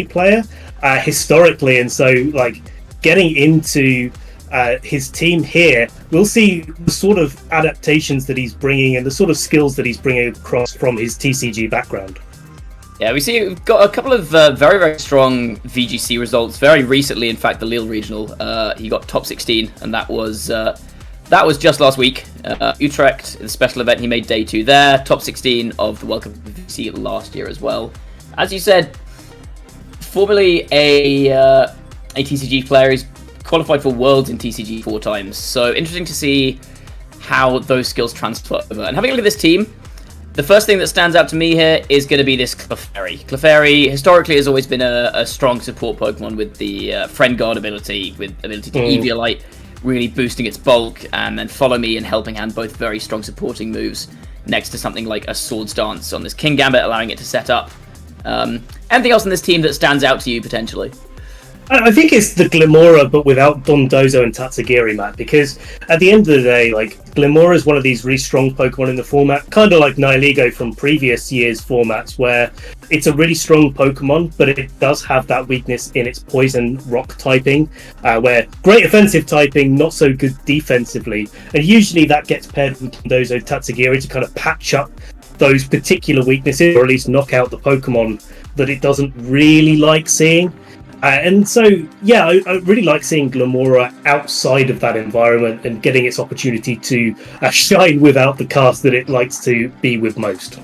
player historically, and so like getting into his team here, we'll see the sort of adaptations that he's bringing and the sort of skills that he's bringing across from his TCG background. Yeah, we've got a couple of very, very strong VGC results. Very recently, in fact, the Lille Regional, he got top 16, and that was just last week. Utrecht, the special event, he made day 2 there. Top 16 of the World Cup VGC last year as well. As you said, formerly a TCG player, he's qualified for Worlds in TCG 4 times. So interesting to see how those skills transfer over. And having a look at this team, the first thing that stands out to me here is going to be this Clefairy. Clefairy historically has always been a strong support Pokemon with the Friend Guard ability, with ability to Eviolite, really boosting its bulk, and then Follow Me and Helping Hand, both very strong supporting moves, next to something like a Swords Dance on this King Gambit, allowing it to set up. Anything else in this team that stands out to you, potentially? I think it's the Glimmora, but without Dondozo and Tatsugiri, Matt, because at the end of the day, like, Glimmora is one of these really strong Pokemon in the format, kind of like Nihilego from previous years' formats, where it's a really strong Pokemon, but it does have that weakness in its Poison Rock typing, where great offensive typing, not so good defensively, and usually that gets paired with Dondozo Tatsugiri to kind of patch up those particular weaknesses, or at least knock out the Pokemon that it doesn't really like seeing. And so, yeah, I really like seeing Glimmora outside of that environment and getting its opportunity to shine without the cast that it likes to be with most.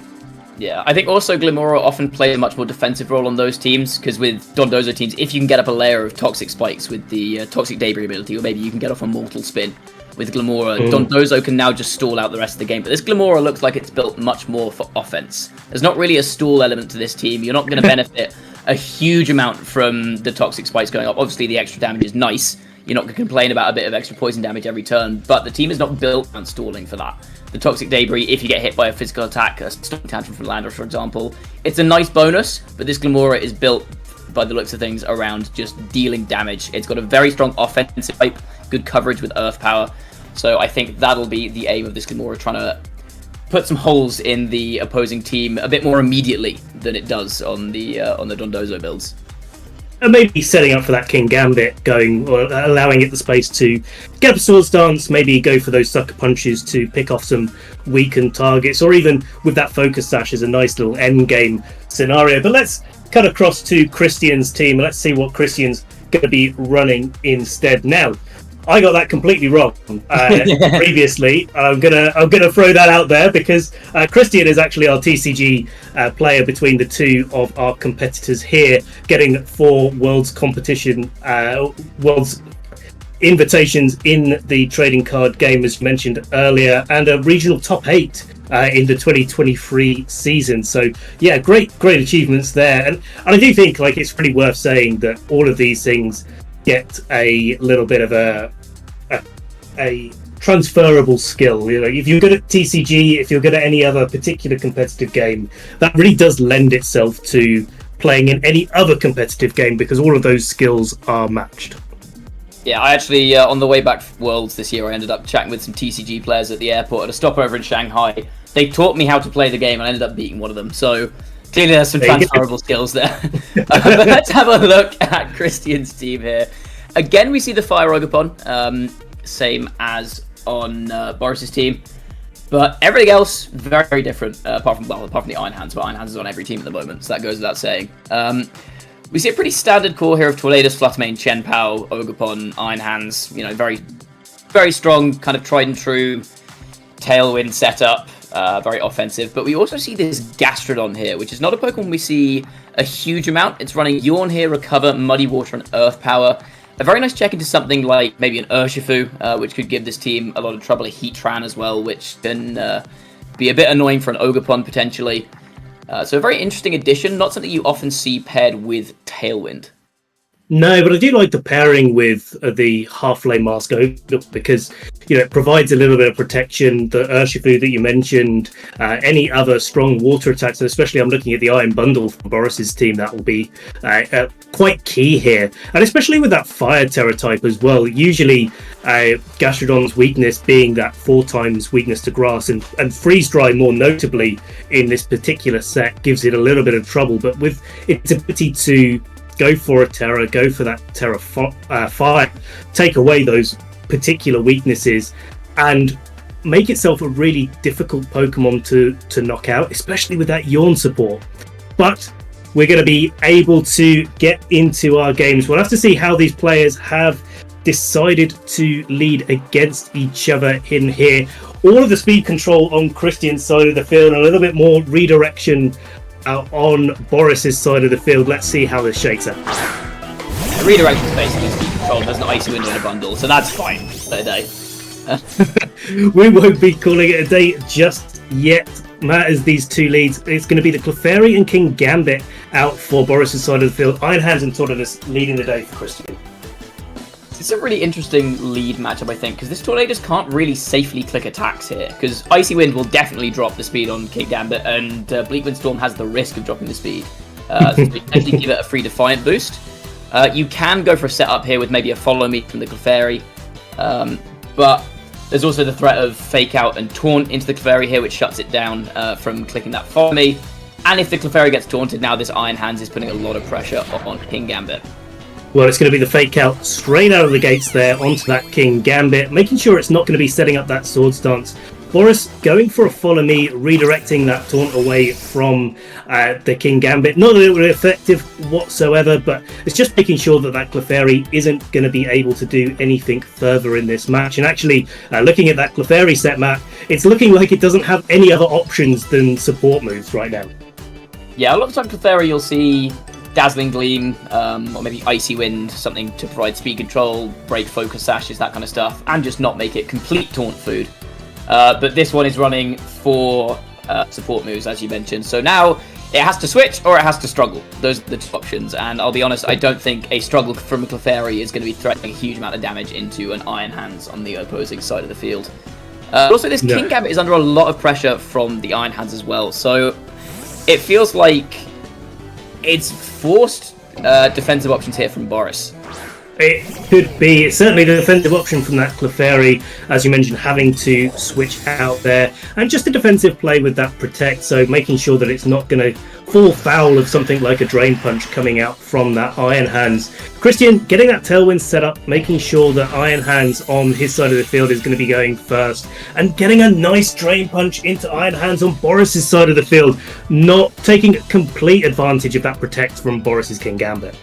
Yeah, I think also Glimmora often plays a much more defensive role on those teams, because with Dondozo teams, if you can get up a layer of Toxic Spikes with the Toxic Debris ability, or maybe you can get off a Mortal Spin with Glimmora, Dondozo can now just stall out the rest of the game. But this Glimmora looks like it's built much more for offense. There's not really a stall element to this team. You're not going to benefit a huge amount from the Toxic Spikes going up. Obviously, the extra damage is nice. You're not going to complain about a bit of extra poison damage every turn, but the team is not built on stalling for that. The Toxic Debris, if you get hit by a physical attack, a Storm Tantrum from Landorus, for example, it's a nice bonus, but this Glimmora is built, by the looks of things, around just dealing damage. It's got a very strong offensive type, good coverage with Earth Power, so I think that'll be the aim of this Glimmora, trying to put some holes in the opposing team a bit more immediately than it does on the Dondozo builds. And maybe setting up for that King Gambit, going, or allowing it the space to get up a Swords Dance, maybe go for those Sucker Punches to pick off some weakened targets, or even with that Focus Sash as a nice little end game scenario. But let's cut across to Christian's team, and let's see what Christian's going to be running instead. Now, I got that completely wrong previously. I'm gonna throw that out there because Christian is actually our TCG player between the two of our competitors here, getting 4 Worlds competition, Worlds invitations in the trading card game, as mentioned earlier, and a regional top 8 in the 2023 season. So yeah, great achievements there, and I do think like it's pretty worth saying that all of these things get a little bit of a transferable skill. You know, if you're good at TCG, if you're good at any other particular competitive game, that really does lend itself to playing in any other competitive game because all of those skills are matched. Yeah, I actually, on the way back from Worlds this year, I ended up chatting with some TCG players at the airport at a stopover in Shanghai. They taught me how to play the game and I ended up beating one of them. So clearly there's some transferable skills there. But let's have a look at Christian's team here. Again, we see the Fire Ogerpon, same as on Boris's team. But everything else, very, very different, apart from the Iron Hands. But Iron Hands is on every team at the moment, so that goes without saying. We see a pretty standard core here of Tornadus, Fluttermane, Chien-Pao, Ogerpon, Iron Hands. You know, very, very strong, kind of tried and true Tailwind setup, very offensive. But we also see this Gastrodon here, which is not a Pokemon we see a huge amount. It's running Yawn here, Recover, Muddy Water, and Earth Power. A very nice check into something like maybe an Urshifu, which could give this team a lot of trouble. A Heatran as well, which can be a bit annoying for an Ogerpon potentially. So a very interesting addition, not something you often see paired with Tailwind. No, but I do like the pairing with the Half-Flame Mask because, you know, it provides a little bit of protection. The Urshifu that you mentioned, any other strong water attacks, and especially I'm looking at the Iron Bundle for Boris's team, that will be quite key here. And especially with that Fire Terror type as well. Usually Gastrodon's weakness being that 4 times weakness to Grass, and Freeze Dry more notably in this particular set gives it a little bit of trouble. But with its ability to go for a Terra, go for that Terra Fire, take away those particular weaknesses, and make itself a really difficult Pokemon to knock out, especially with that Yawn support. But we're going to be able to get into our games. We'll have to see how these players have decided to lead against each other in here. All of the speed control on Christian's side of the field, and a little bit more redirection on Boris's side of the field. Let's see how this shakes out. Redirection is basically speed control. There's an Icy Wind in a bundle, so that's fine for today. We won't be calling it a day just yet, Matt, as these two leads. It's going to be the Clefairy and King Gambit out for Boris's side of the field. Iron Hands and Tornadus leading the day for Christian. It's a really interesting lead matchup, I think, because this Tornadus can't really safely click attacks here, because Icy Wind will definitely drop the speed on King Gambit, and Bleak Wind Storm has the risk of dropping the speed. So you potentially give it a free Defiant boost. You can go for a setup here with maybe a Follow Me from the Clefairy, but there's also the threat of Fake Out and Taunt into the Clefairy here, which shuts it down from clicking that Follow Me. And if the Clefairy gets taunted, now this Iron Hands is putting a lot of pressure on King Gambit. Well, it's going to be the Fake Out straight out of the gates there onto that King Gambit, making sure it's not going to be setting up that Swords Dance. Boris going for a Follow Me, redirecting that taunt away from the King Gambit. Not really effective whatsoever, but it's just making sure that that Clefairy isn't going to be able to do anything further in this match. And actually, looking at that Clefairy set, Matt, it's looking like it doesn't have any other options than support moves right now. Yeah, a lot of the time Clefairy you'll see Dazzling Gleam, or maybe Icy Wind, something to provide speed control, break focus sashes, that kind of stuff, and just not make it complete taunt food. But this one is running for support moves, as you mentioned. So now it has to switch or it has to struggle. Those are the two options. And I'll be honest, I don't think a struggle from a Clefairy is going to be threatening a huge amount of damage into an Iron Hands on the opposing side of the field. Also, this King Gambit is under a lot of pressure from the Iron Hands as well. So it feels like it's forced defensive options here from Boris. It could be. It's certainly the defensive option from that Clefairy, as you mentioned, having to switch out there. And just a defensive play with that Protect, so making sure that it's not going to fall foul of something like a Drain Punch coming out from that Iron Hands. Christian, getting that Tailwind set up, making sure that Iron Hands on his side of the field is going to be going first, and getting a nice Drain Punch into Iron Hands on Boris's side of the field, not taking complete advantage of that Protect from Boris's King Gambit.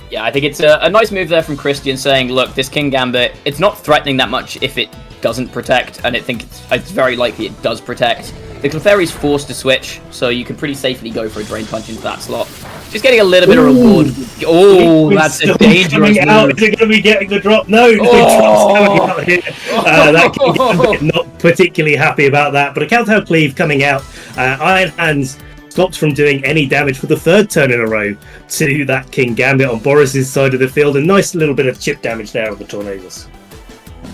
Yeah, I think it's a nice move there from Christian, saying, look, this King Gambit, it's not threatening that much if it doesn't protect, and I think it's very likely it does protect. The Clefairy's forced to switch, so you can pretty safely go for a Drain Punch into that slot. Just getting a little bit of reward. Oh, that's a dangerous move. Out. Is it going to be getting the drop? No, the drop's coming out here. That King Gambit not particularly happy about that, but a Counter Cleave coming out. Iron Hands stops from doing any damage for the third turn in a row to that King Gambit on Boris's side of the field. A nice little bit of chip damage there on the Tornadus.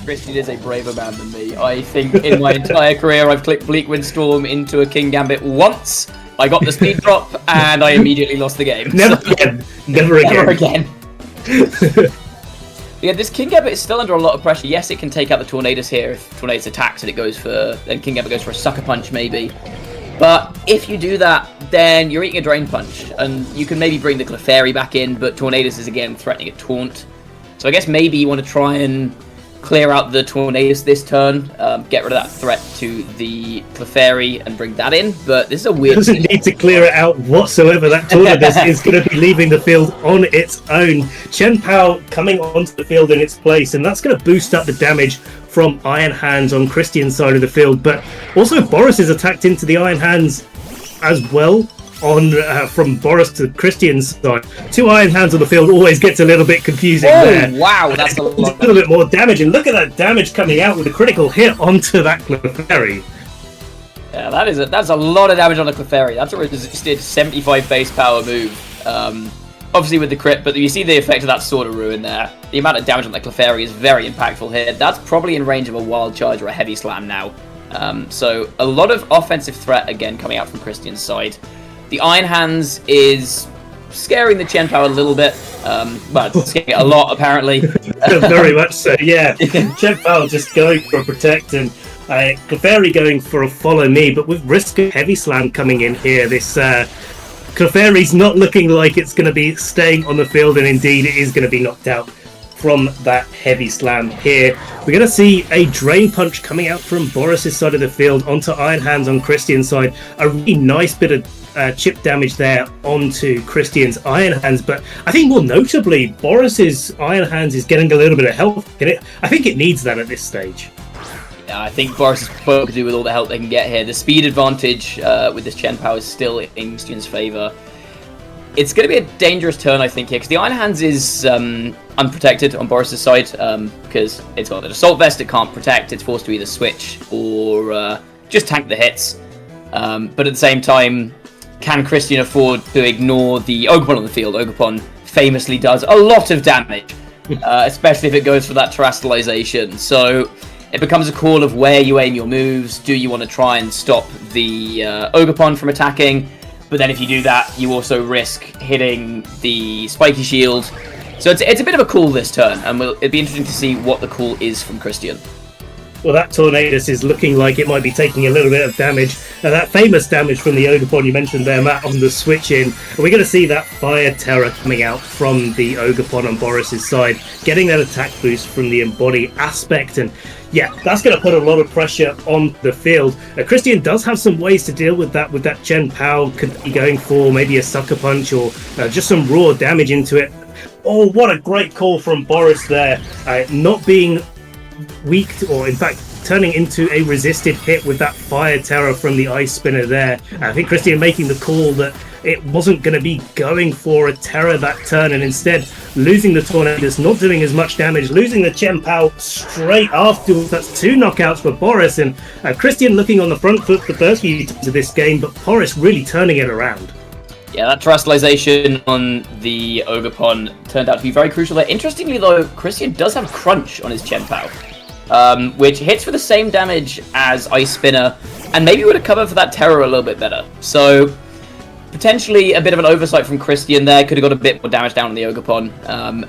Christian is a braver man than me. I think in my entire career I've clicked Bleak Wind Storm into a King Gambit once. I got the speed drop and I immediately lost the game. Never again. Never again. Yeah, this King Gambit is still under a lot of pressure. Yes, it can take out the Tornadus here if Tornadus attacks and it goes for... then King Gambit goes for a Sucker Punch maybe. But if you do that, then you're eating a Drain Punch, and you can maybe bring the Clefairy back in, but Tornadus is again threatening a Taunt. So I guess maybe you want to try and clear out the Tornadus this turn, get rid of that threat to the Clefairy and bring that in, but this is a weird... Doesn't need to clear it out whatsoever. That Tornadus is going to be leaving the field on its own. Chen Pao coming onto the field in its place, and that's going to boost up the damage from Iron Hands on Christian's side of the field, but also Boris is attacked into the Iron Hands as well on from Boris to Christian's side. Two Iron Hands on the field always gets a little bit confusing there. Wow, that's a lot. A little bit more damage, and look at that damage coming out with a critical hit onto that Clefairy. Yeah, that's a lot of damage on the Clefairy. That's a resisted 75 base power move. Obviously with the crit, but you see the effect of that Sword of Ruin there. The amount of damage on the Clefairy is very impactful here. That's probably in range of a Wild Charge or a Heavy Slam now. So a lot of offensive threat again coming out from Christian's side. The Iron Hands is scaring the Chen Pao a little bit. Well, scaring it a lot apparently. Very much so, yeah. Chen Pao just going for a Protect and Clefairy going for a Follow Me, but with risk of Heavy Slam coming in here, this Clefairy's not looking like it's going to be staying on the field, and indeed it is going to be knocked out from that heavy slam here. We're going to see a drain punch coming out from Boris's side of the field onto Iron Hands on Christian's side. A really nice bit of chip damage there onto Christian's Iron Hands, but I think more notably, Boris's Iron Hands is getting a little bit of help. I think it needs that at this stage. I think Boris is going to do with all the help they can get here. The speed advantage with this Chen Pao is still in Christian's favour. It's going to be a dangerous turn, I think, here, because the Iron Hands is unprotected on Boris's side, because it's got an Assault Vest, it can't protect, it's forced to either switch or just tank the hits. But at the same time, can Christian afford to ignore the Ogerpon on the field? Ogerpon famously does a lot of damage, especially if it goes for that terrestrialization. So it becomes a call of where you aim your moves. Do you want to try and stop the Ogerpon from attacking? But then if you do that, you also risk hitting the spiky shield. So it's a bit of a call this turn, and it'd be interesting to see what the call is from Christian. Well, that Tornadus is looking like it might be taking a little bit of damage. That famous damage from the Ogerpon you mentioned there, Matt, on the switch in. We're going to see that Fire Terror coming out from the Ogerpon on Boris's side, getting that attack boost from the Embody aspect. And yeah, that's going to put a lot of pressure on the field. Christian does have some ways to deal with that Chen Pao. Could be going for maybe a Sucker Punch or just some raw damage into it. Oh, what a great call from Boris there. Not being weak, or in fact turning into a resisted hit with that Fire Terror from the Ice Spinner there. I think Christian making the call that it wasn't going to be going for a Terror that turn, and instead losing the Tornadus, not doing as much damage, losing the Chen Pao straight afterwards. That's 2 knockouts for Boris, and Christian looking on the front foot the first few times of this game, but Boris really turning it around. Yeah, that terrestrialization on the Ogerpon turned out to be very crucial there. Interestingly, though, Christian does have Crunch on his Chen Pao, which hits for the same damage as Ice Spinner, and maybe would have covered for that Terror a little bit better. So, potentially a bit of an oversight from Christian there. Could have got a bit more damage down on the Ogerpon.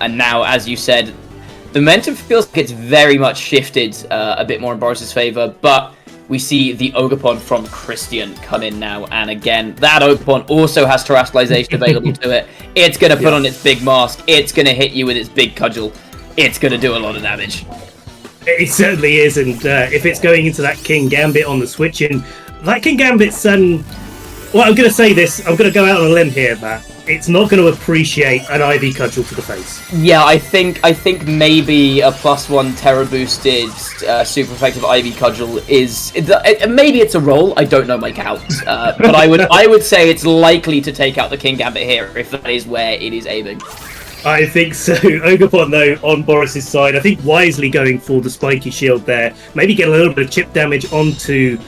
And now, as you said, the momentum feels like it's very much shifted a bit more in Boris's favour, but we see the Ogerpon from Christian come in now, and again, that Ogerpon also has terrestrialization available to it. It's going to put on its big mask, it's going to hit you with its big cudgel, it's going to do a lot of damage. It certainly is, and if it's going into that King Gambit on the switch in, that King Gambit's, well, I'm going to say this, I'm going to go out on a limb here, Matt. It's not going to appreciate an Ivy Cudgel to the face. Yeah, I think maybe a +1 Terror boosted super effective Ivy Cudgel is maybe it's a roll. I don't know my counts, but I would say it's likely to take out the King Gambit here if that is where it is aiming. I think so. Ogerpon, though, on Boris's side, I think wisely going for the spiky shield there. Maybe get a little bit of chip damage onto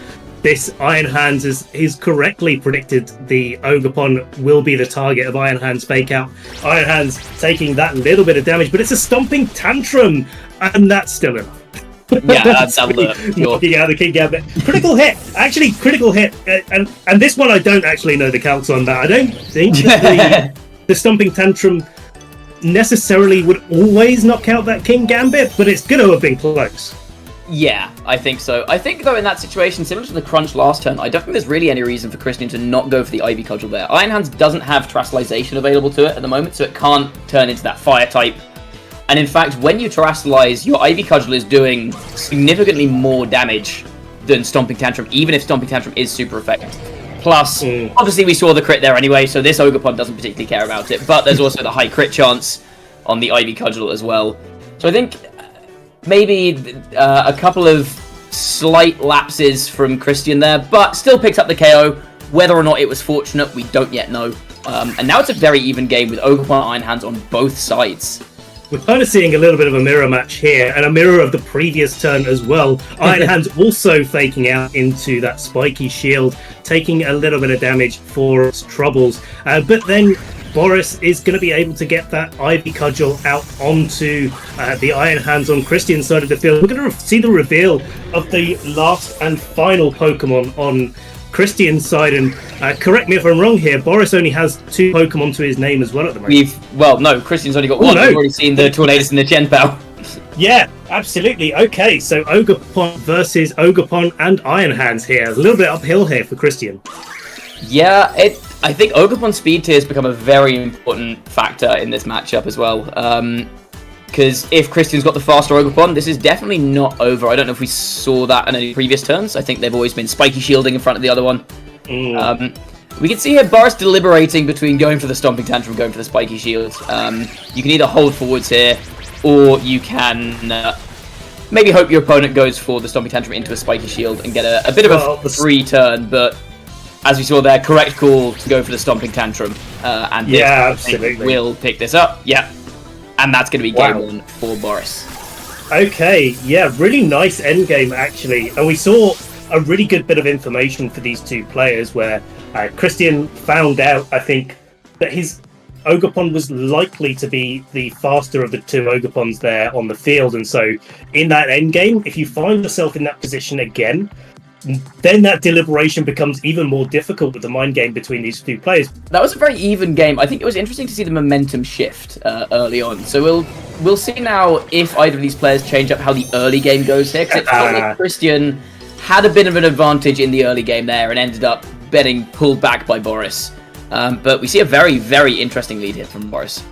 this Iron Hands, as he's correctly predicted the Ogerpon will be the target of Iron Hands fake out. Iron Hands taking that little bit of damage, but it's a Stomping Tantrum, and that's still enough. Yeah, that's knocking out the King Gambit. Critical hit, actually critical hit, and this one I don't actually know the counts on that. I don't think that the Stomping Tantrum necessarily would always knock out that King Gambit, but it's going to have been close. Yeah, I think so. I think, though, in that situation, similar to the Crunch last turn, I don't think there's really any reason for Christian to not go for the Ivy Cudgel there. Iron Hands doesn't have terrestrialization available to it at the moment, so it can't turn into that Fire type. And in fact, when you terrestrialize, your Ivy Cudgel is doing significantly more damage than Stomping Tantrum, even if Stomping Tantrum is super effective. Plus, obviously we saw the crit there anyway, so this Ogerpon doesn't particularly care about it, but there's also the high crit chance on the Ivy Cudgel as well. So I think maybe a couple of slight lapses from Christian there, but still picks up the KO. Whether or not it was fortunate, we don't yet know. And now it's a very even game with Ogerpon and Iron Hands on both sides. We're kind of seeing a little bit of a mirror match here, and a mirror of the previous turn as well. Iron Hands also faking out into that spiky shield, taking a little bit of damage for its troubles. But then Boris is going to be able to get that Ivy Cudgel out onto the Iron Hands on Christian's side of the field. We're going to see the reveal of the last and final Pokemon on Christian's side, and correct me if I'm wrong here, Boris only has 2 Pokemon to his name as well at the moment. Well, no, Christian's only got 1. No. We've already seen the Tornadus and the Chen Pao. Yeah, absolutely. Okay, so Ogerpon versus Ogerpon and Iron Hands here. A little bit uphill here for Christian. Yeah, I think Ogerpon speed tier has become a very important factor in this matchup as well. Because if Christian's got the faster Ogerpon, this is definitely not over. I don't know if we saw that in any previous turns. I think they've always been spiky shielding in front of the other one. We can see here Boris deliberating between going for the Stomping Tantrum and going for the spiky shield. You can either hold forwards here, or you can maybe hope your opponent goes for the Stomping Tantrum into a spiky shield and get a bit of a free turn, but as we saw there, correct call to go for the Stomping Tantrum. And absolutely. Will pick this up. Yeah. And that's going to be game one for Boris. Okay, yeah, really nice endgame, actually. And we saw a really good bit of information for these two players where Christian found out, I think, that his Ogerpon was likely to be the faster of the two Ogerpons there on the field. And so in that endgame, if you find yourself in that position again, then that deliberation becomes even more difficult with the mind game between these two players. That was a very even game. I think it was interesting to see the momentum shift early on. So we'll see now if either of these players change up how the early game goes here. Because it felt like Christian had a bit of an advantage in the early game there and ended up getting pulled back by Boris. But we see a very, very interesting lead here from Boris.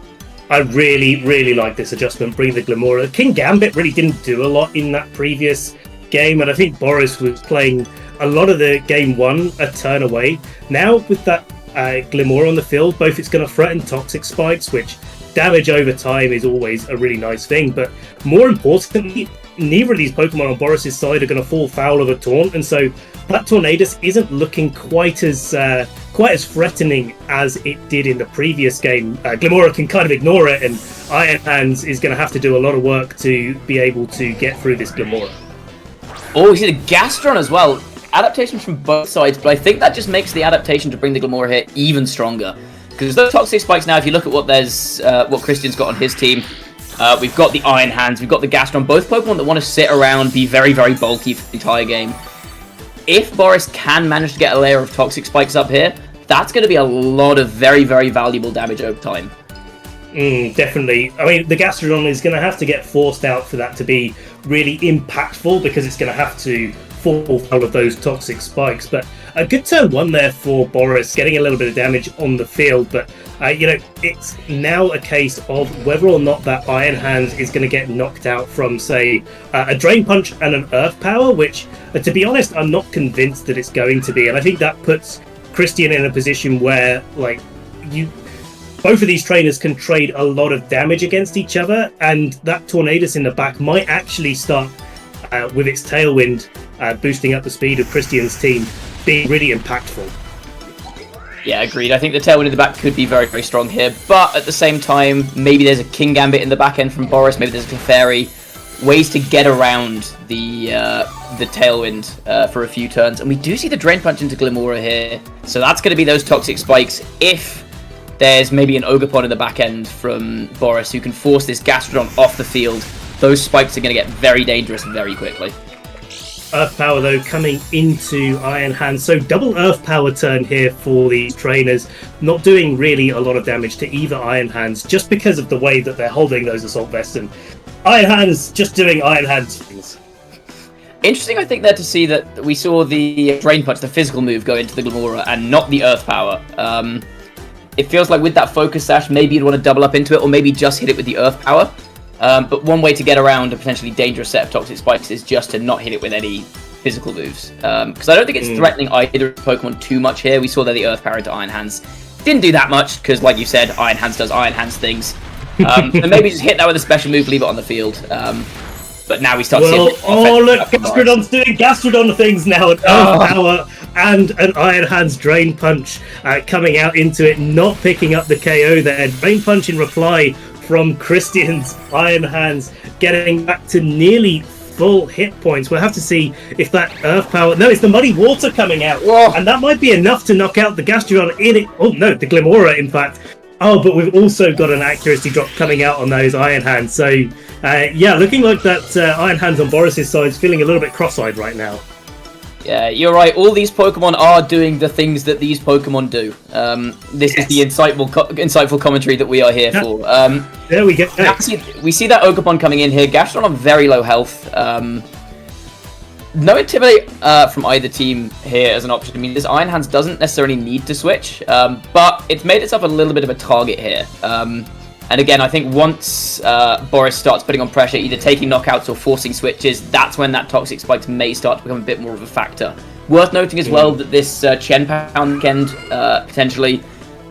I really, really like this adjustment, bring the Glamora. King Gambit really didn't do a lot in that previous game, and I think Boris was playing a lot of the game one a turn away. Now with that Glamora on the field, both it's going to threaten Toxic Spikes, which damage over time is always a really nice thing, but more importantly, neither of these Pokemon on Boris's side are going to fall foul of a taunt, and so that Tornadus isn't looking quite as threatening as it did in the previous game. Glamora can kind of ignore it, and Iron Hands is going to have to do a lot of work to be able to get through this Glamora. Oh, we see the Gastron as well. Adaptations from both sides, but I think that just makes the adaptation to bring the Glamora here even stronger. Because those Toxic Spikes now, if you look at what Christian's got on his team, we've got the Iron Hands, we've got the Gastron, both Pokemon that want to sit around, be very, very bulky for the entire game. If Boris can manage to get a layer of Toxic Spikes up here, that's going to be a lot of very, very valuable damage over time. Definitely. I mean, the Gastrodon is going to have to get forced out for that to be really impactful, because it's going to have to fall foul of those Toxic Spikes. But a good turn one there for Boris, getting a little bit of damage on the field. But, it's now a case of whether or not that Iron Hands is going to get knocked out from, say, a Drain Punch and an Earth Power, which, to be honest, I'm not convinced that it's going to be. And I think that puts Christian in a position where, both of these trainers can trade a lot of damage against each other, and that Tornadus in the back might actually start, with its Tailwind, boosting up the speed of Christian's team, being really impactful. Yeah, agreed. I think the Tailwind in the back could be very, very strong here, but at the same time, maybe there's a King Gambit in the back end from Boris, maybe there's a Clefairy, ways to get around the Tailwind for a few turns, and we do see the Drain Punch into Glamora here, so that's going to be those Toxic Spikes if there's maybe an Ogerpon in the back end from Boris who can force this Gastrodon off the field. Those spikes are going to get very dangerous very quickly. Earth Power, though, coming into Iron Hands. So double Earth Power turn here for these trainers. Not doing really a lot of damage to either Iron Hands, just because of the way that they're holding those Assault Vests. And Iron Hands just doing Iron Hands things. Interesting, I think, there to see that we saw the Drain Punch, the physical move, go into the Glamora and not the Earth Power. It feels like with that Focus Sash, maybe you'd want to double up into it, or maybe just hit it with the Earth Power. But one way to get around a potentially dangerous set of Toxic Spikes is just to not hit it with any physical moves. Because I don't think it's threatening either Pokemon too much here. We saw there the Earth Power into Iron Hands. Didn't do that much, because like you said, Iron Hands does Iron Hands things. And maybe just hit that with a special move, leave it on the field. But now we start seeing... Oh, look, Gastrodon's doing Gastrodon things now. An Earth Power and an Iron Hands Drain Punch coming out into it, not picking up the KO there. Drain Punch in reply from Christian's Iron Hands, getting back to nearly full hit points. We'll have to see if that Earth Power... No, it's the Muddy Water coming out. Whoa. And that might be enough to knock out the Gastrodon in it. Oh, no, the Glamora, in fact. Oh, but we've also got an accuracy drop coming out on those Iron Hands. So, looking like that Iron Hands on Boris's side is feeling a little bit cross-eyed right now. Yeah, you're right. All these Pokemon are doing the things that these Pokemon do. This is the insightful commentary that we are here for. There we go. We see that Ogerpon coming in here. Gastron on very low health. no Intimidate from either team here as an option. I mean, this Iron Hands doesn't necessarily need to switch, but it's made itself a little bit of a target here. And again, I think once Boris starts putting on pressure, either taking knockouts or forcing switches, that's when that Toxic Spikes may start to become a bit more of a factor. Worth noting as well that this Chen Pound potentially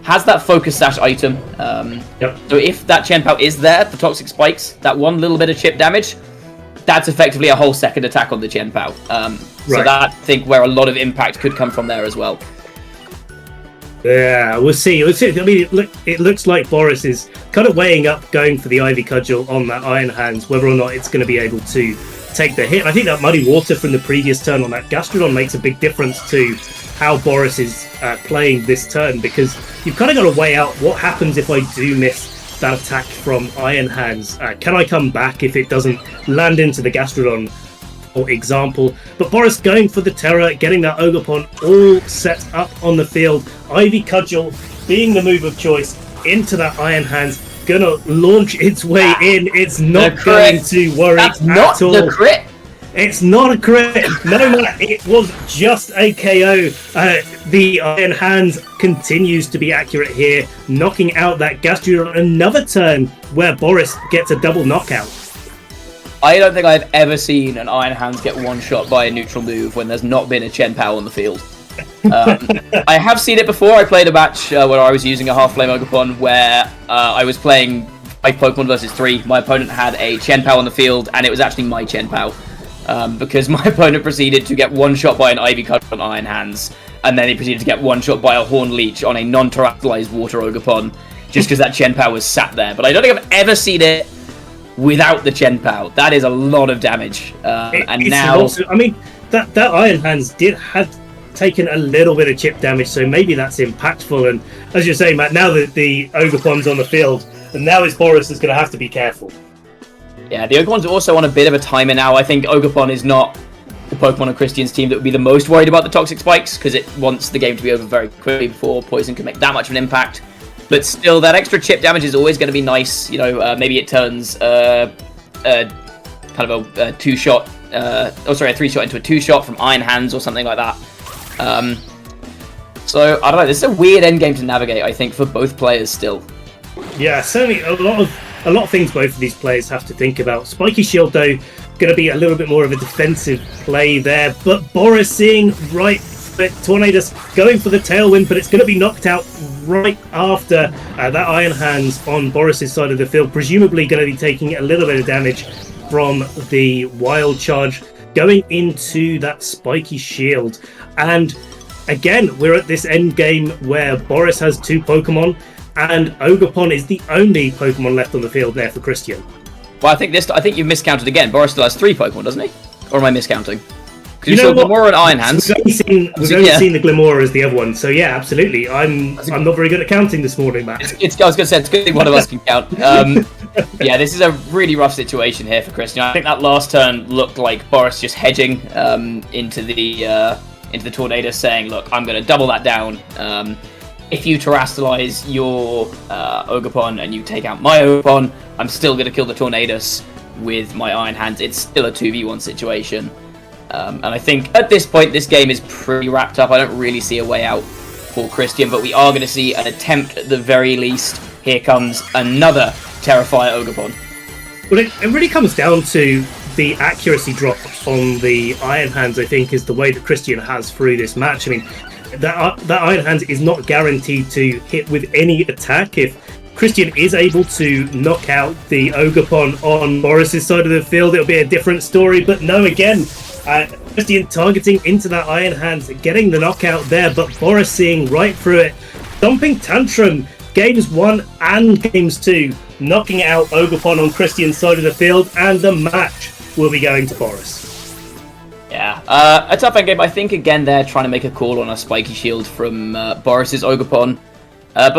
has that Focus Sash item. So if that Chen Pao is there for Toxic Spikes, that one little bit of chip damage, that's effectively a whole second attack on the Chen Pao. So that, I think, where a lot of impact could come from there as well. Yeah, we'll see. I mean, it looks like Boris is kind of weighing up going for the Ivy Cudgel on that Iron Hands, whether or not it's going to be able to take the hit. I think that Muddy Water from the previous turn on that Gastrodon makes a big difference to how Boris is playing this turn, because you've kind of got to weigh out what happens if I do miss that attack from Iron Hands. Can I come back if it doesn't land into the Gastrodon, for example? But Boris going for the Terror, getting that Ogerpon all set up on the field. Ivy Cudgel being the move of choice into that Iron Hands, gonna launch its way in. It's not going to worry at all. The crit. It's not a crit. No, man, it was just a KO. The Iron Hands continues to be accurate here, knocking out that Gastrodon. Another turn where Boris gets a double knockout. I don't think I've ever seen an Iron Hands get one shot by a neutral move when there's not been a Chen Pao on the field. I have seen it before. I played a match where I was using a Half Flame Ogerpon where I was playing 5 Pokemon versus 3. My opponent had a Chen Pao on the field, and it was actually my Chen Pao. Because my opponent proceeded to get one shot by an Ivy Cut on Iron Hands, and then he proceeded to get one shot by a Horn Leech on a non-terrestrialized Water Ogerpon, just because that Chen Pao was sat there. But I don't think I've ever seen it without the Chen Pao. That is a lot of damage. And now... Also, I mean, that Iron Hands had taken a little bit of chip damage, so maybe that's impactful. And as you're saying, Matt, now that the Ogerpon's on the field, and now it's Boris is going to have to be careful. Yeah, the Ogerpon's also on a bit of a timer now. I think Ogerpon is not the Pokemon on Christian's team that would be the most worried about the Toxic Spikes, because it wants the game to be over very quickly before Poison can make that much of an impact. But still, that extra chip damage is always going to be nice. You know, maybe it turns kind of a 2-shot, a 3-shot into a 2-shot from Iron Hands or something like that. So, I don't know, this is a weird endgame to navigate, I think, for both players still. Yeah, certainly a lot of things both of these players have to think about. Spiky Shield, though, going to be a little bit more of a defensive play there. But Boris seeing right foot, Tornadus going for the Tailwind, but it's going to be knocked out right after that Iron Hands on Boris's side of the field. Presumably going to be taking a little bit of damage from the Wild Charge going into that Spiky Shield. And again, we're at this end game where Boris has 2 Pokemon, and Ogerpon is the only Pokemon left on the field there for Christian. Well, I think you've miscounted again. Boris still has 3 Pokemon, doesn't he? Or am I miscounting? Because you saw Glimora and Iron Hands. We've only seen the Glimora as the other one, so yeah, absolutely. I'm not very good at counting this morning, Matt. I was going to say, it's good that one of us can count. Yeah, this is a really rough situation here for Christian. I think that last turn looked like Boris just hedging into the Tornado, saying, look, I'm going to double that down. If you terrestrialize your Ogerpon and you take out my Ogerpon, I'm still going to kill the Tornadus with my Iron Hands. It's still a 2v1 situation. And I think at this point, this game is pretty wrapped up. I don't really see a way out for Christian, but we are going to see an attempt at the very least. Here comes another Terrifier Ogerpon. Well, it really comes down to the accuracy drop on the Iron Hands, I think, is the way that Christian has through this match. I mean, that Iron Hands is not guaranteed to hit with any attack. If Christian is able to knock out the Ogerpon on Boris's side of the field, it'll be a different story. But no, again, Christian targeting into that Iron Hands, getting the knockout there, but Boris seeing right through it. Dumping Tantrum, games 1 and games 2, knocking out Ogerpon on Christian's side of the field, and the match will be going to Boris. Yeah, a tough endgame. I think, again, they're trying to make a call on a Spiky Shield from Boris's Ogerpon.